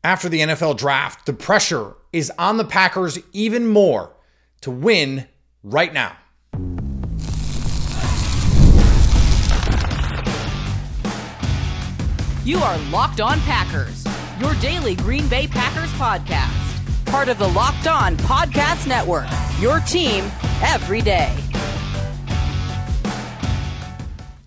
After the NFL draft, the pressure is on the Packers even more to win right now. You are Locked On Packers, your daily Green Bay Packers podcast. Part of the Locked On Podcast Network, your team every day.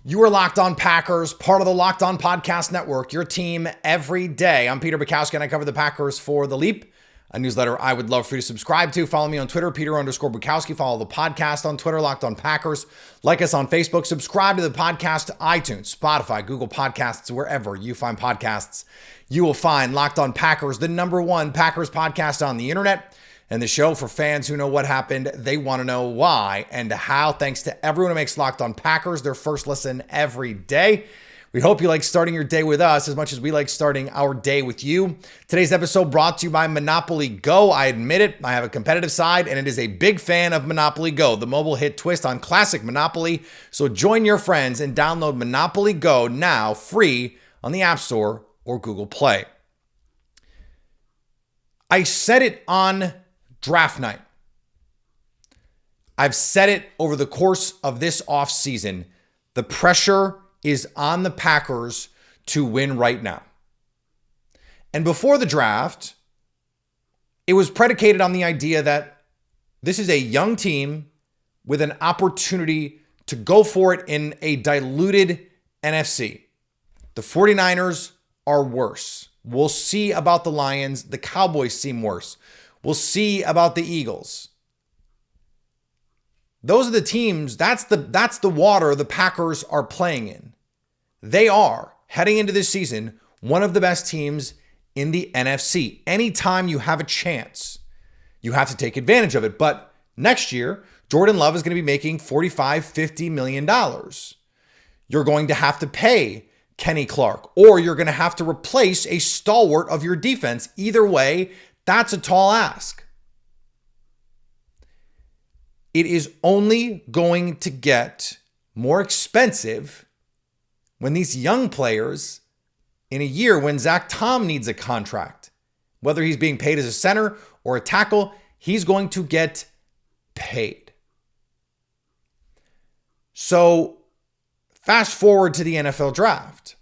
You are Locked On Packers, part of the Locked On Podcast Network, your team every day. I'm Peter Bukowski, and I cover the Packers for The Leap, a newsletter I would love for you to subscribe to. Follow me on Twitter, Peter_Bukowski. Follow the podcast on Twitter, Locked On Packers. Like us on Facebook. Subscribe to the podcast to iTunes, Spotify, Google Podcasts, wherever you find podcasts. You will find Locked On Packers, the #1 Packers podcast on the internet, and the show for fans who know what happened. They want to know why and how. Thanks to everyone who makes Locked On Packers their first listen every day. We hope you like starting your day with us as much as we like starting our day with you. Today's episode brought to you by Monopoly Go. I admit it, I have a competitive side, and it is a big fan of Monopoly Go, the mobile hit twist on classic Monopoly. So join your friends and download Monopoly Go now, free on the App Store or Google Play. I said it on draft night. I've said it over the course of this offseason. The pressure is on the Packers to win right now. And before the draft, it was predicated on the idea that this is a young team with an opportunity to go for it in a diluted NFC. The 49ers are worse. We'll see about the Lions. The Cowboys seem worse. We'll see about the Eagles. Those are the teams, that's the water the Packers are playing in. They are, heading into this season, one of the best teams in the NFC. Anytime you have a chance, you have to take advantage of it. But next year, Jordan Love is going to be making $45-50 million. You're going to have to pay Kenny Clark, or you're going to have to replace a stalwart of your defense. Either way, that's a tall ask. It is only going to get more expensive when these young players, in a year when Zach Tom needs a contract, whether he's being paid as a center or a tackle, he's going to get paid. So fast forward to the NFL draft.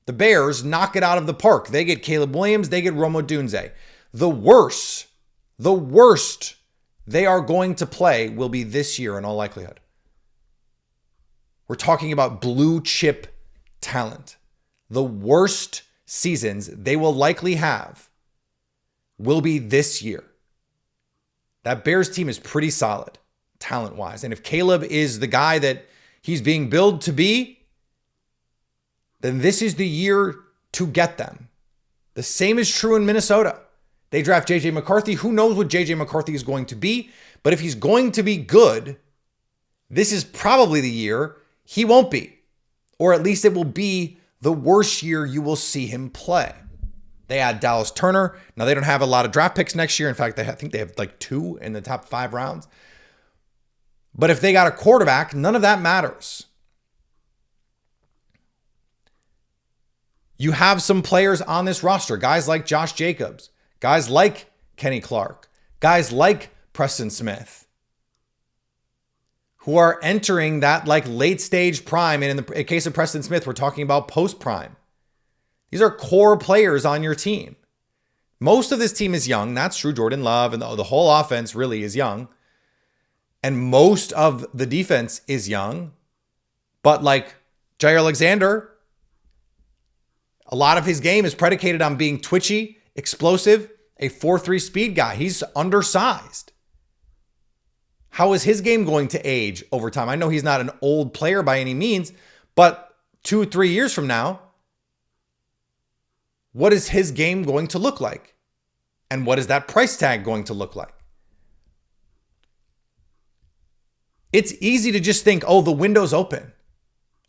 The Bears knock it out of the park. They get Caleb Williams. They get Rome Odunze. The worst they are going to play will be this year in all likelihood. We're talking about blue chip talent. The worst seasons they will likely have will be this year. That Bears team is pretty solid talent-wise. And if Caleb is the guy that he's being billed to be, then this is the year to get them. The same is true in Minnesota. They draft J.J. McCarthy. Who knows what J.J. McCarthy is going to be? But if he's going to be good, this is probably the year he won't be. Or at least it will be the worst year you will see him play. They add Dallas Turner. Now, they don't have a lot of draft picks next year. In fact, I think they have like 2 in the top 5 rounds. But if they got a quarterback, none of that matters. You have some players on this roster, guys like Josh Jacobs, guys like Kenny Clark, guys like Preston Smith, who are entering that like late stage prime. And in the case of Preston Smith, we're talking about post prime. These are core players on your team. Most of this team is young. That's true. Jordan Love and the whole offense really is young. And most of the defense is young. But like Jair Alexander, a lot of his game is predicated on being twitchy, explosive, a 4.3 speed guy. He's undersized. How is his game going to age over time? I know he's not an old player by any means, but 2-3 years from now, what is his game going to look like? And what is that price tag going to look like? It's easy to just think, oh, the window's open.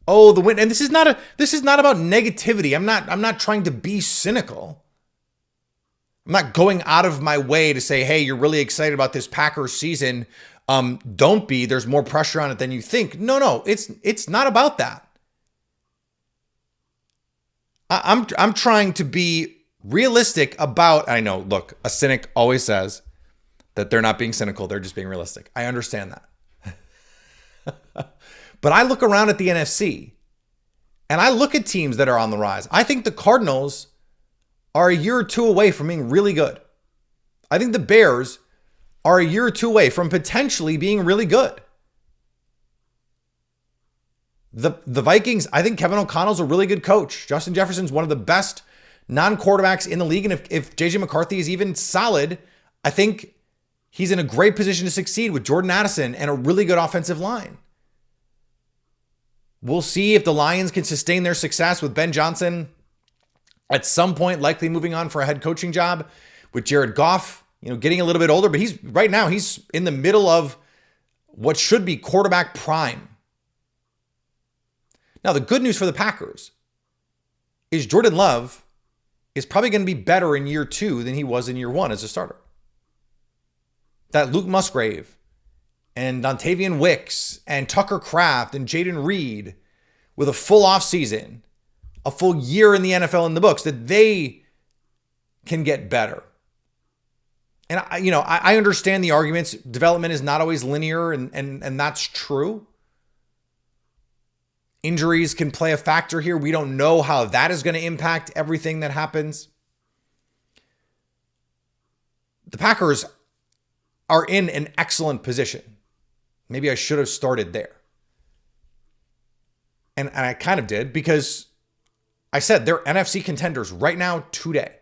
Oh, the wind. And this is not about negativity. I'm not trying to be cynical. I'm not going out of my way to say, hey, you're really excited about this Packers season. Don't be. There's more pressure on it than you think. No, it's not about that. I'm trying to be realistic about, I know, look, a cynic always says that they're not being cynical, they're just being realistic. I understand that. But I look around at the NFC and I look at teams that are on the rise. I think the Cardinals are a year or two away from being really good. I think the Bears are a year or two away from potentially being really good. The Vikings, I think Kevin O'Connell's a really good coach. Justin Jefferson's one of the best non-quarterbacks in the league. And if JJ McCarthy is even solid, I think he's in a great position to succeed with Jordan Addison and a really good offensive line. We'll see if the Lions can sustain their success with Ben Johnson at some point, likely moving on for a head coaching job, with Jared Goff, getting a little bit older, but he's in the middle of what should be quarterback prime. Now, the good news for the Packers is Jordan Love is probably going to be better in year 2 than he was in year 1 as a starter. That Luke Musgrave and Dontavian Wicks and Tucker Kraft and Jaden Reed with a full offseason, a full year in the NFL in the books, that they can get better. And I understand the arguments. Development is not always linear, and that's true. Injuries can play a factor here. We don't know how that is going to impact everything that happens. The Packers are in an excellent position. Maybe I should have started there. And I kind of did, because I said they're NFC contenders right now today.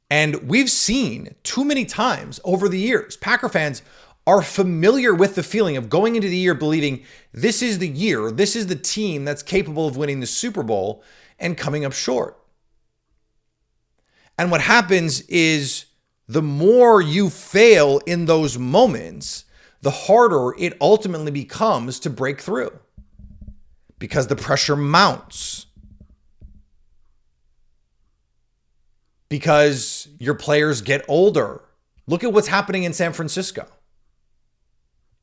And we've seen too many times over the years, Packer fans are familiar with the feeling of going into the year believing this is the year, this is the team that's capable of winning the Super Bowl, and coming up short. And what happens is the more you fail in those moments, the harder it ultimately becomes to break through, because the pressure mounts. Because your players get older. Look at what's happening in San Francisco.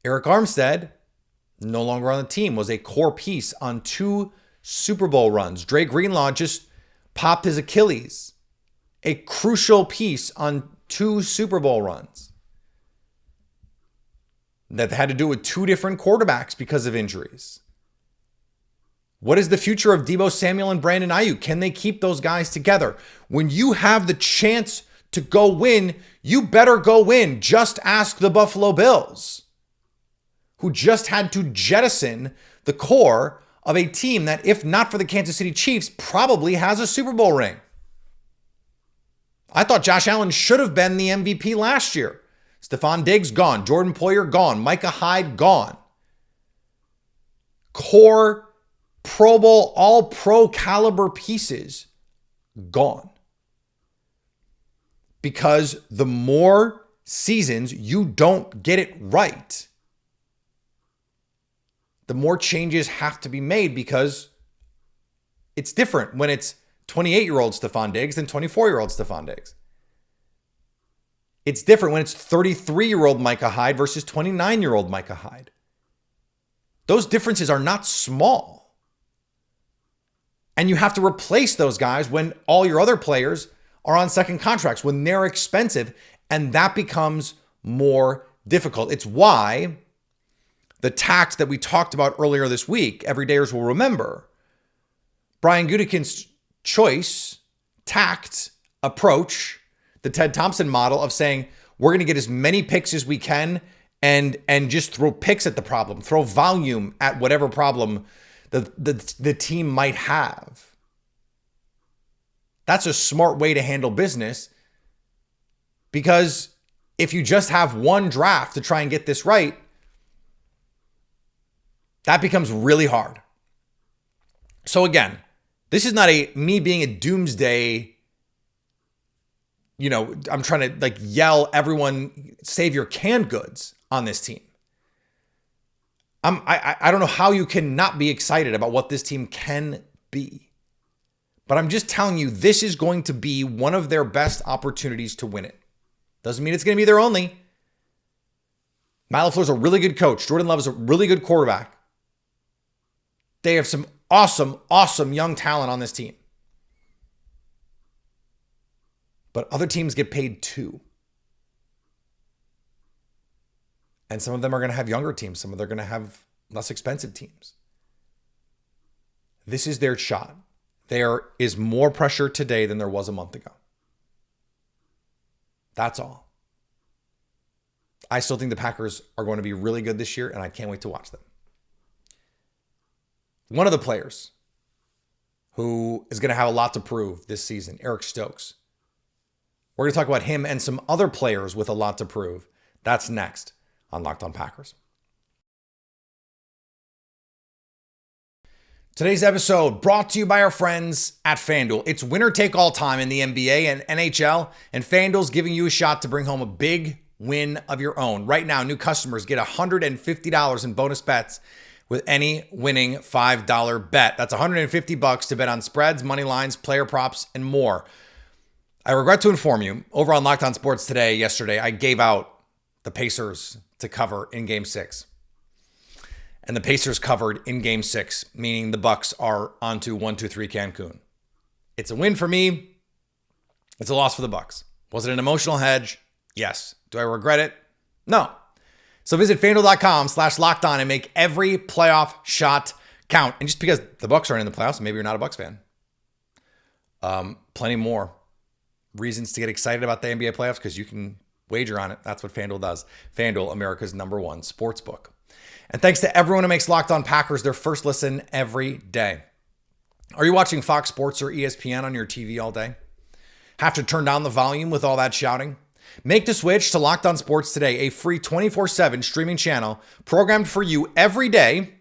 Eric Armstead, no longer on the team, was a core piece on 2 Super Bowl runs. Dre Greenlaw just popped his Achilles. A crucial piece on 2 Super Bowl runs that had to do with 2 different quarterbacks because of injuries. What is the future of Deebo Samuel and Brandon Ayuk? Can they keep those guys together? When you have the chance to go win, you better go win. Just ask the Buffalo Bills, who just had to jettison the core of a team that, if not for the Kansas City Chiefs, probably has a Super Bowl ring. I thought Josh Allen should have been the MVP last year. Stephon Diggs gone. Jordan Poyer gone. Micah Hyde gone. Core Pro Bowl, all pro caliber pieces gone. Because the more seasons you don't get it right, the more changes have to be made, because it's different when it's 28-year-old Stephon Diggs than 24-year-old Stephon Diggs. It's different when it's 33-year-old Micah Hyde versus 29-year-old Micah Hyde. Those differences are not small. And you have to replace those guys when all your other players are on second contracts, when they're expensive, and that becomes more difficult. It's why the tact that we talked about earlier this week, everydayers will remember, Brian Gutekunst's choice, tact, approach, the Ted Thompson model of saying, we're going to get as many picks as we can and just throw picks at the problem, throw volume at whatever problem the team might have. That's a smart way to handle business, because if you just have one draft to try and get this right, that becomes really hard. So again, this is not me being a doomsday, I'm trying to yell everyone save your canned goods on this team. I don't know how you can not be excited about what this team can be. But I'm just telling you, this is going to be one of their best opportunities to win it. Doesn't mean it's going to be their only. Matt LaFleur's a really good coach. Jordan Love is a really good quarterback. They have some awesome, awesome young talent on this team. But other teams get paid too. And some of them are going to have younger teams. Some of them are going to have less expensive teams. This is their shot. There is more pressure today than there was a month ago. That's all. I still think the Packers are going to be really good this year, and I can't wait to watch them. One of the players who is going to have a lot to prove this season, Eric Stokes. We're going to talk about him and some other players with a lot to prove. That's next on Locked On Packers. Today's episode brought to you by our friends at FanDuel. It's winner take all time in the NBA and NHL, and FanDuel's giving you a shot to bring home a big win of your own. Right now, new customers get $150 in bonus bets with any winning $5 bet. That's $150 to bet on spreads, money lines, player props, and more. I regret to inform you, over on Locked On Sports yesterday, I gave out the Pacers to cover in Game 6. And the Pacers covered in Game 6, meaning the Bucks are onto 1-2-3 Cancun. It's a win for me. It's a loss for the Bucks. Was it an emotional hedge? Yes. Do I regret it? No. So visit FanDuel.com/lockedon and make every playoff shot count. And just because the Bucks aren't in the playoffs, maybe you're not a Bucks fan. Plenty more reasons to get excited about the NBA playoffs because you can wager on it. That's what FanDuel does. FanDuel, America's #1 sportsbook. And thanks to everyone who makes Locked On Packers their first listen every day. Are you watching Fox Sports or ESPN on your TV all day? Have to turn down the volume with all that shouting? Make the switch to Locked On Sports today, a free 24/7 streaming channel programmed for you every day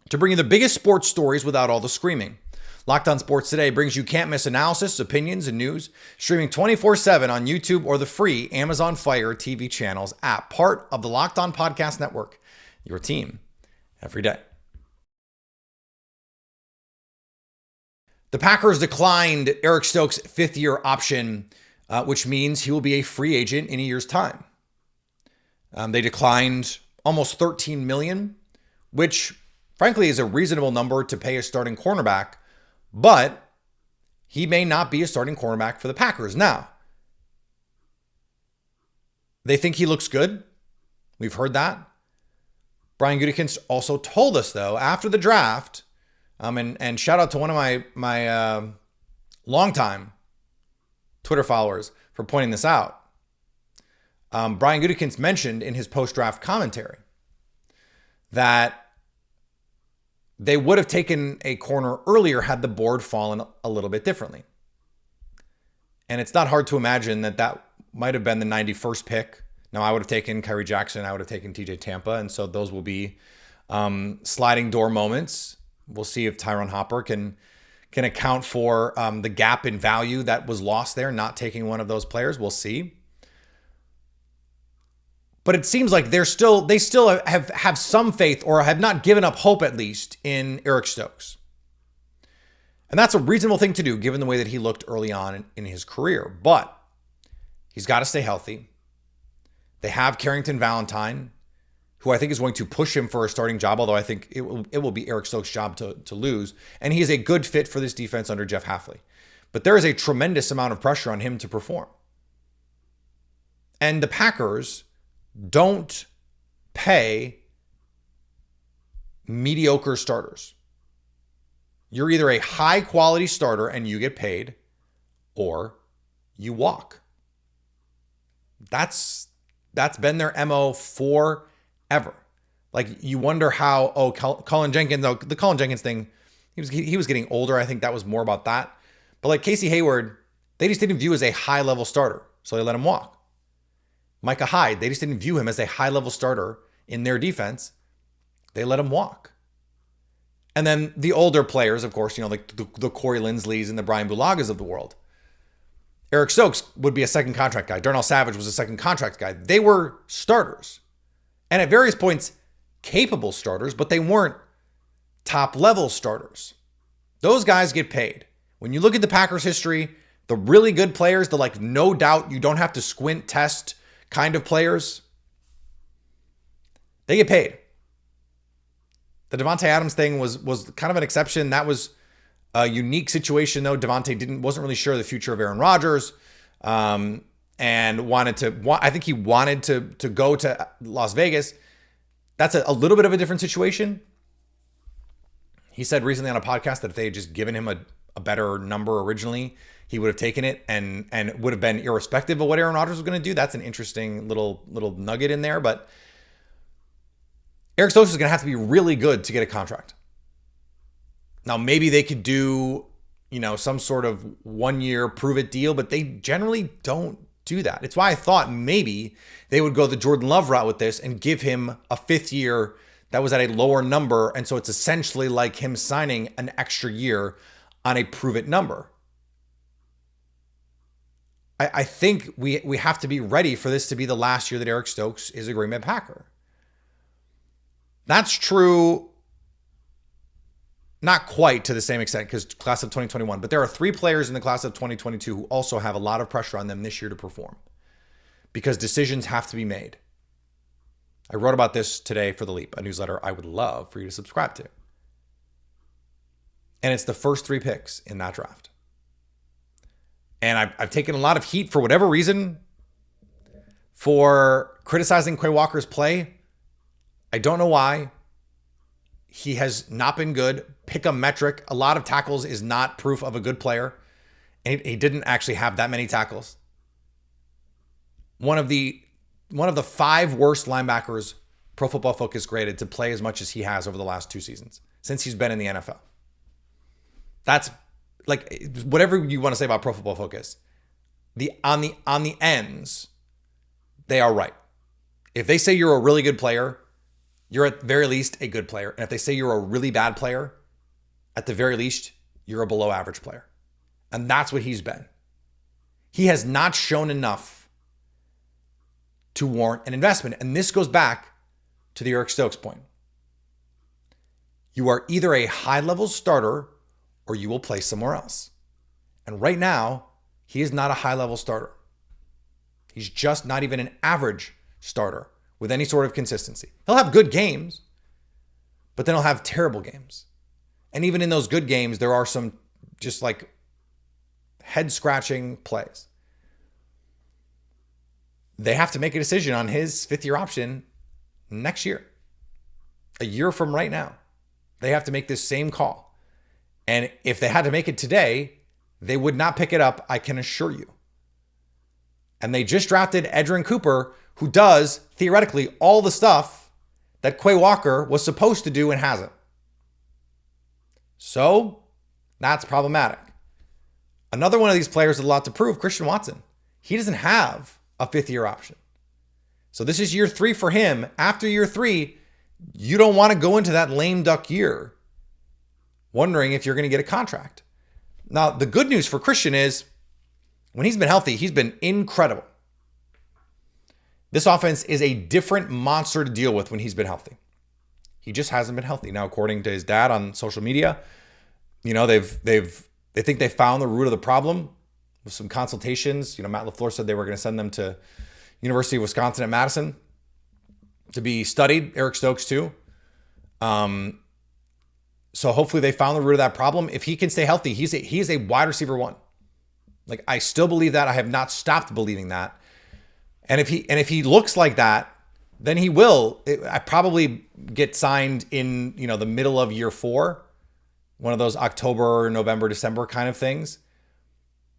to bring you the biggest sports stories without all the screaming. Locked On Sports Today brings you can't-miss analysis, opinions, and news, streaming 24/7 on YouTube or the free Amazon Fire TV channels app, part of the Locked On Podcast Network, your team every day. The Packers declined Eric Stokes' fifth-year option, which means he will be a free agent in a year's time. They declined almost $13 million, which frankly is a reasonable number to pay a starting cornerback, but he may not be a starting cornerback for the Packers. Now, they think he looks good. We've heard that. Brian Gutekunst also told us, though, after the draft, and shout out to one of my longtime Twitter followers for pointing this out. Brian Gutekunst mentioned in his post-draft commentary that they would have taken a corner earlier had the board fallen a little bit differently. And it's not hard to imagine that might have been the 91st pick. Now, I would have taken Kyrie Jackson. I would have taken TJ Tampa. And so those will be sliding door moments. We'll see if Tyron Hopper can account for the gap in value that was lost there, not taking one of those players. We'll see. But it seems like they still have some faith, or have not given up hope, at least, in Eric Stokes. And that's a reasonable thing to do, given the way that he looked early on in his career. But he's got to stay healthy. They have Carrington Valentine, who I think is going to push him for a starting job, although I think it will be Eric Stokes' job to lose. And he is a good fit for this defense under Jeff Hafley. But there is a tremendous amount of pressure on him to perform. And the Packers don't pay mediocre starters. You're either a high quality starter and you get paid, or you walk. That's been their MO forever. Like, you wonder how, Colin Jenkins, though, the Colin Jenkins thing, he was getting older. I think that was more about that. But like Casey Hayward, they just didn't view as a high level starter, so they let him walk. Micah Hyde, they just didn't view him as a high-level starter in their defense. They let him walk. And then the older players, of course, like the Corey Linsleys and the Brian Bulagas of the world. Eric Stokes would be a second contract guy. Darnell Savage was a second contract guy. They were starters. And at various points, capable starters, but they weren't top-level starters. Those guys get paid. When you look at the Packers' history, the really good players, the no doubt, you don't have to squint test kind of players, they get paid. The Davante Adams thing was kind of an exception. That was a unique situation, though. Davante wasn't really sure of the future of Aaron Rodgers. and I think he wanted to go to Las Vegas. That's a little bit of a different situation. He said recently on a podcast that if they had just given him a better number originally, he would have taken it and would have been irrespective of what Aaron Rodgers was going to do. That's an interesting little nugget in there. But Eric Stokes is going to have to be really good to get a contract. Now, maybe they could do, some sort of 1-year prove-it deal, but they generally don't do that. It's why I thought maybe they would go the Jordan Love route with this and give him a 5th year that was at a lower number. And so it's essentially like him signing an extra year on a prove-it number. I think we have to be ready for this to be the last year that Eric Stokes is a Green Bay Packer. That's true, not quite to the same extent because class of 2021, but there are 3 players in the class of 2022 who also have a lot of pressure on them this year to perform because decisions have to be made. I wrote about this today for The Leap, a newsletter I would love for you to subscribe to. And it's the first 3 picks in that draft. And I've taken a lot of heat for whatever reason for criticizing Quay Walker's play. I don't know why. He has not been good. Pick a metric. A lot of tackles is not proof of a good player. And he didn't actually have that many tackles. One of the 5 worst linebackers Pro Football Focus graded to play as much as he has over the last 2 seasons since he's been in the NFL. That's like whatever you want to say about Pro Football Focus. On the ends, they are right. If they say you're a really good player, you're at the very least a good player. And if they say you're a really bad player, at the very least, you're a below average player. And that's what he's been. He has not shown enough to warrant an investment. And this goes back to the Eric Stokes point. You are either a high-level starter or you will play somewhere else. And right now, he is not a high-level starter. He's just not even an average starter with any sort of consistency. He'll have good games, but then he'll have terrible games. And even in those good games, there are some just like head-scratching plays. They have to make a decision on his 5th-year option next year. A year from right now. They have to make this same call. And if they had to make it today, they would not pick it up, I can assure you. And they just drafted Edgerrin Cooper, who does, theoretically, all the stuff that Quay Walker was supposed to do and hasn't. So, that's problematic. Another one of these players with a lot to prove, Christian Watson. He doesn't have a 5th-year option. So this is year 3 for him. After year 3, you don't want to go into that lame duck year wondering if you're going to get a contract. Now, the good news for Christian is when he's been healthy, he's been incredible. This offense is a different monster to deal with when he's been healthy. He just hasn't been healthy. Now, according to his dad on social media, they think they found the root of the problem with some consultations. Matt LaFleur said they were going to send them to University of Wisconsin at Madison to be studied. Eric Stokes too. So hopefully they found the root of that problem. If he can stay healthy, he's a wide receiver 1. Like I still believe that. I have not stopped believing that. And if he looks like that, then he will. I probably get signed in the middle of year 4, one of those October, November, December kind of things.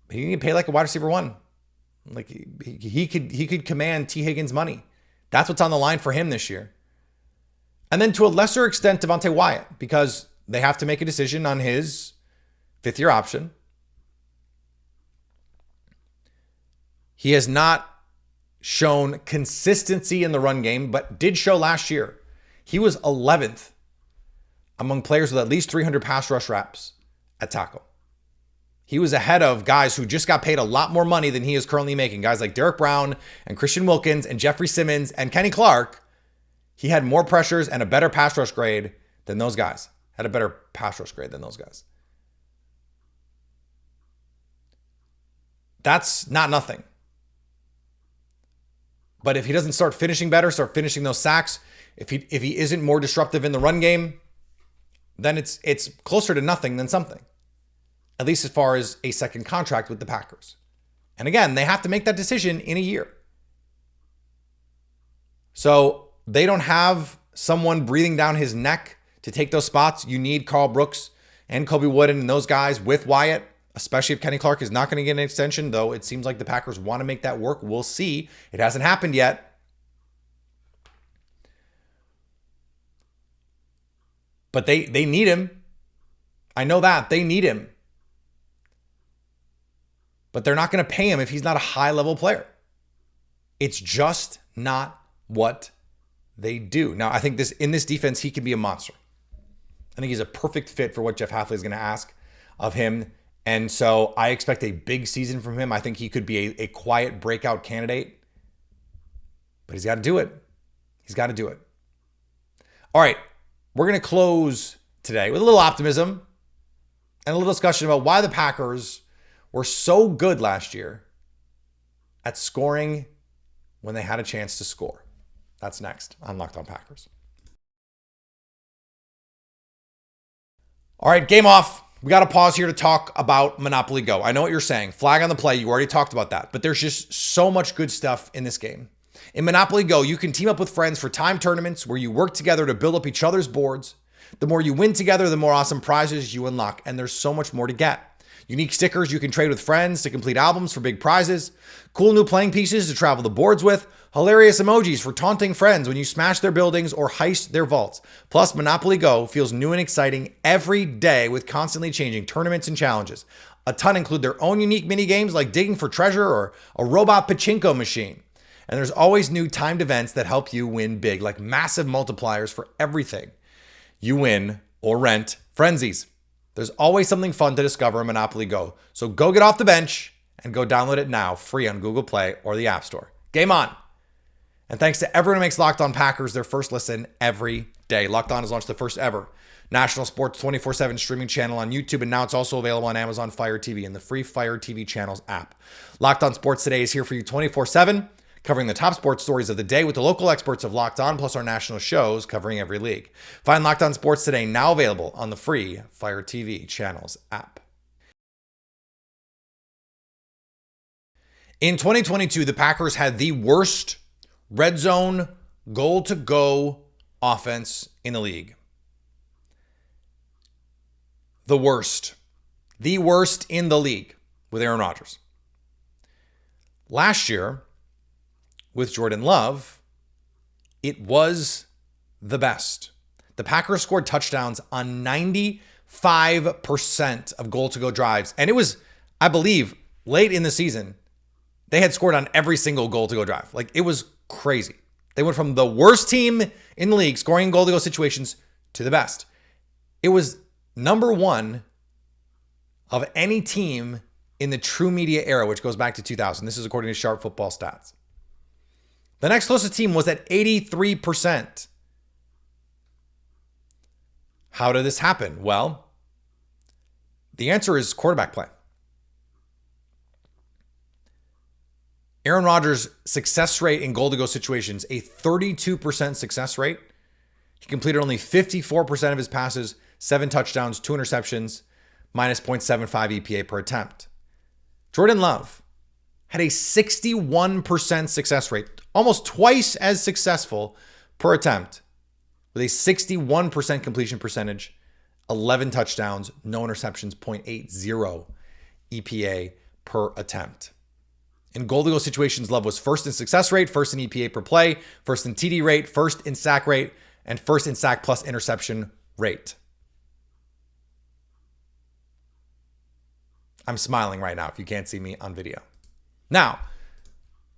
But he can pay like a wide receiver 1. Like he could command T. Higgins money. That's what's on the line for him this year. And then to a lesser extent, Devontae Wyatt, because they have to make a decision on his 5th-year option. He has not shown consistency in the run game, but did show last year. He was 11th among players with at least 300 pass rush reps at tackle. He was ahead of guys who just got paid a lot more money than he is currently making. Guys like Derek Brown and Christian Wilkins and Jeffrey Simmons and Kenny Clark. He had more pressures and a better pass rush grade than those guys. Had a better pass rush grade than those guys. That's not nothing. But if he doesn't start finishing better, start finishing those sacks, if he isn't more disruptive in the run game, then it's closer to nothing than something. At least as far as a second contract with the Packers. And again, they have to make that decision in a year. So they don't have someone breathing down his neck to take those spots. You need Carl Brooks and Kobe Wooden and those guys with Wyatt, especially if Kenny Clark is not going to get an extension, though it seems like the Packers want to make that work. We'll see. It hasn't happened yet. But they need him. I know that. They need him. But they're not going to pay him if he's not a high-level player. It's just not what they do. Now, I think in this defense, he can be a monster. I think he's a perfect fit for what Jeff Hafley is going to ask of him. And so I expect a big season from him. I think he could be a quiet breakout candidate. But he's got to do it. He's got to do it. All right. We're going to close today with a little optimism and a little discussion about why the Packers were so good last year at scoring when they had a chance to score. That's next on Locked On Packers. All right, game off. We got to pause here to talk about Monopoly Go. I know what you're saying. Flag on the play. You already talked about that. But there's just so much good stuff in this game. In Monopoly Go, you can team up with friends for time tournaments where you work together to build up each other's boards. The more you win together, the more awesome prizes you unlock. And there's so much more to get. Unique stickers you can trade with friends to complete albums for big prizes. Cool new playing pieces to travel the boards with. Hilarious emojis for taunting friends when you smash their buildings or heist their vaults. Plus, Monopoly Go feels new and exciting every day with constantly changing tournaments and challenges. A ton include their own unique mini games like digging for treasure or a robot pachinko machine. And there's always new timed events that help you win big, like massive multipliers for everything you win or rent frenzies. There's always something fun to discover in Monopoly Go. So go get off the bench and go download it now, free on Google Play or the App Store. Game on. And thanks to everyone who makes Locked On Packers their first listen every day. Locked On has launched the first ever national sports 24/7 streaming channel on YouTube, and now it's also available on Amazon Fire TV and the free Fire TV channels app. Locked On Sports Today is here for you 24/7, covering the top sports stories of the day with the local experts of Locked On, plus our national shows covering every league. Find Locked On Sports Today now available on the free Fire TV channels app. In 2022, the Packers had the worst red zone goal-to-go offense in the league. The worst. The worst in the league with Aaron Rodgers. Last year, with Jordan Love, it was the best. The Packers scored touchdowns on 95% of goal-to-go drives. And it was, I believe, late in the season, they had scored on every single goal-to-go drive. Like, it was crazy. They went from the worst team in the league scoring goal-to-go situations to the best. It was number one of any team in the true media era, which goes back to 2000. This is according to Sharp Football Stats. The next closest team was at 83%. How did this happen? Well, the answer is quarterback play. Aaron Rodgers' success rate in goal-to-go situations, a 32% success rate. He completed only 54% of his passes, 7 touchdowns, 2 interceptions, minus 0.75 EPA per attempt. Jordan Love had a 61% success rate, almost twice as successful per attempt, with a 61% completion percentage, 11 touchdowns, no interceptions, 0.80 EPA per attempt. In goal-to-go situations, Love was first in success rate, first in EPA per play, first in TD rate, first in sack rate, and first in sack plus interception rate. I'm smiling right now if you can't see me on video. Now,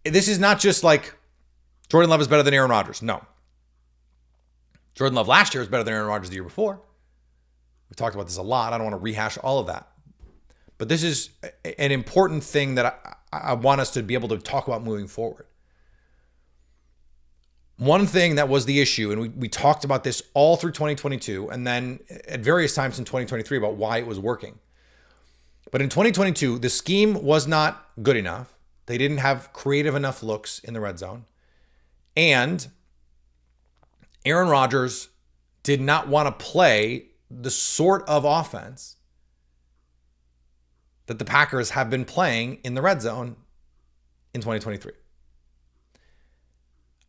this is not just like Jordan Love is better than Aaron Rodgers. No. Jordan Love last year was better than Aaron Rodgers the year before. We talked about this a lot. I don't want to rehash all of that. But this is an important thing that I want us to be able to talk about moving forward. One thing that was the issue, and we talked about this all through 2022, and then at various times in 2023 about why it was working. But in 2022, the scheme was not good enough. They didn't have creative enough looks in the red zone. And Aaron Rodgers did not want to play the sort of offense that the Packers have been playing in the red zone in 2023.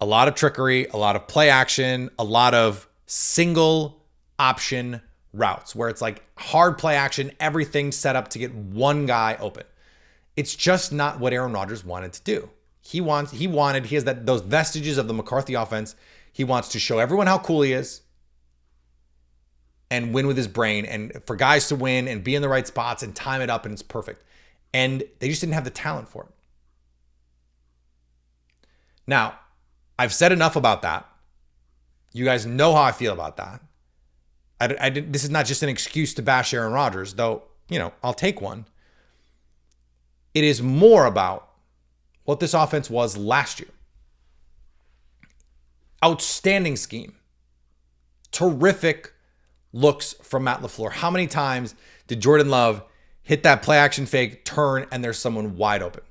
A lot of trickery, a lot of play action, a lot of single option routes where it's like hard play action, everything set up to get one guy open. It's just not what Aaron Rodgers wanted to do. He has those vestiges of the McCarthy offense. He wants to show everyone how cool he is and win with his brain, and for guys to win and be in the right spots and time it up, and it's perfect. And they just didn't have the talent for it. Now, I've said enough about that. You guys know how I feel about that. This is not just an excuse to bash Aaron Rodgers, though, I'll take one. It is more about what this offense was last year. Outstanding scheme. Terrific looks from Matt LaFleur. How many times did Jordan Love hit that play action fake, turn, and there's someone wide open?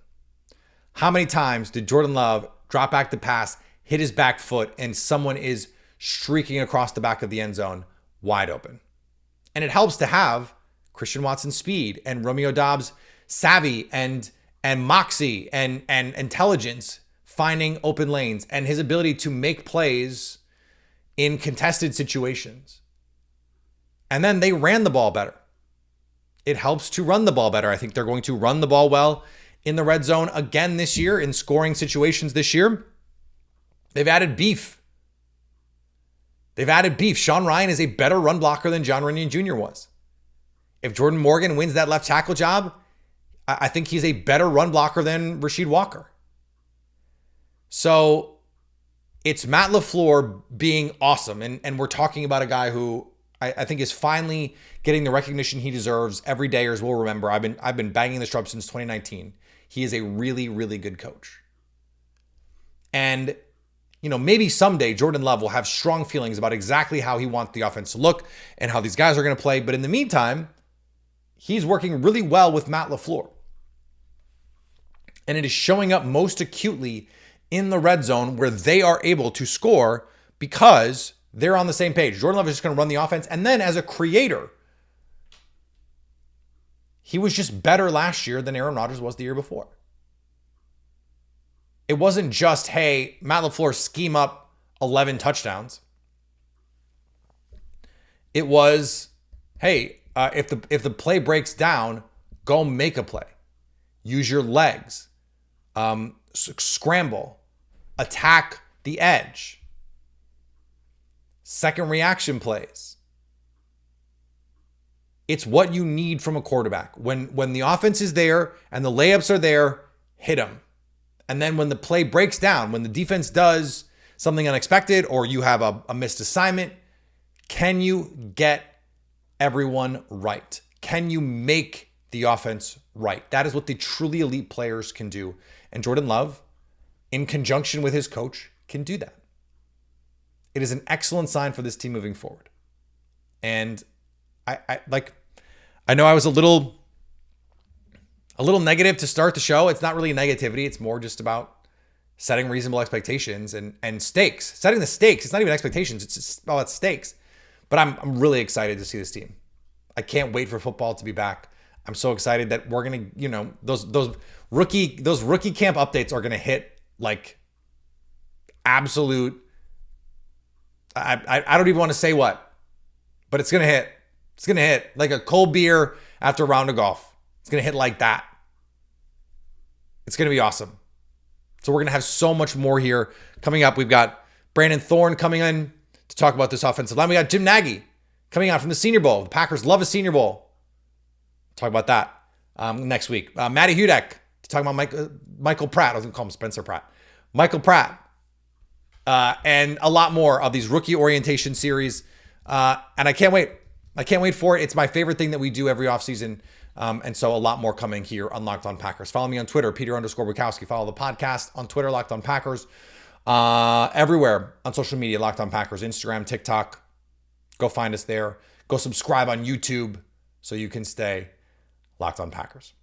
How many times did Jordan Love drop back to pass, hit his back foot, and someone is streaking across the back of the end zone wide open? And it helps to have Christian Watson's speed and Romeo Doubs' savvy and moxie and intelligence finding open lanes and his ability to make plays in contested situations. And then they ran the ball better. It helps to run the ball better. I think they're going to run the ball well in the red zone again this year, in scoring situations this year. They've added beef. Sean Rhyan is a better run blocker than John Runyon Jr. was. If Jordan Morgan wins that left tackle job, I think he's a better run blocker than Rasheed Walker. So it's Matt LaFleur being awesome. And we're talking about a guy who I think is finally getting the recognition he deserves. Every Dayers will remember. I've been banging this drum since 2019. He is a really, really good coach. And, maybe someday Jordan Love will have strong feelings about exactly how he wants the offense to look and how these guys are going to play. But in the meantime, he's working really well with Matt LaFleur. And it is showing up most acutely in the red zone where they are able to score because they're on the same page. Jordan Love is just going to run the offense. And then as a creator, he was just better last year than Aaron Rodgers was the year before. It wasn't just, hey, Matt LaFleur scheme up 11 touchdowns. It was, hey, if the play breaks down, go make a play. Use your legs. Scramble. Attack the edge. Second reaction plays. It's what you need from a quarterback. When the offense is there and the layups are there, hit them. And then when the play breaks down, when the defense does something unexpected or you have a missed assignment, can you get everyone right? Can you make the offense right? That is what the truly elite players can do. And Jordan Love, in conjunction with his coach, can do that. It is an excellent sign for this team moving forward. And I know I was a little negative to start the show. It's not really negativity. It's more just about setting reasonable expectations and stakes. Setting the stakes. It's not even expectations. It's just about stakes. But I'm really excited to see this team. I can't wait for football to be back. I'm so excited that we're gonna, those rookie camp updates are gonna hit like absolute. I don't even want to say what, but it's gonna hit. It's gonna hit like a cold beer after a round of golf. It's gonna hit like that. It's gonna be awesome. So we're gonna have so much more here coming up. We've got Brandon Thorne coming in to talk about this offensive line. We got Jim Nagy coming out from the Senior Bowl. The Packers love a Senior Bowl. Talk about that next week. Matty Hudek to talk about Michael Pratt. I was going to call him Spencer Pratt. Michael Pratt. And a lot more of these rookie orientation series. And I can't wait. I can't wait for it. It's my favorite thing that we do every offseason. And so a lot more coming here on Locked On Packers. Follow me on Twitter, Peter_Bukowski. Follow the podcast on Twitter, Locked On Packers. Everywhere on social media, Locked On Packers, Instagram, TikTok. Go find us there. Go subscribe on YouTube so you can stay Locked On Packers.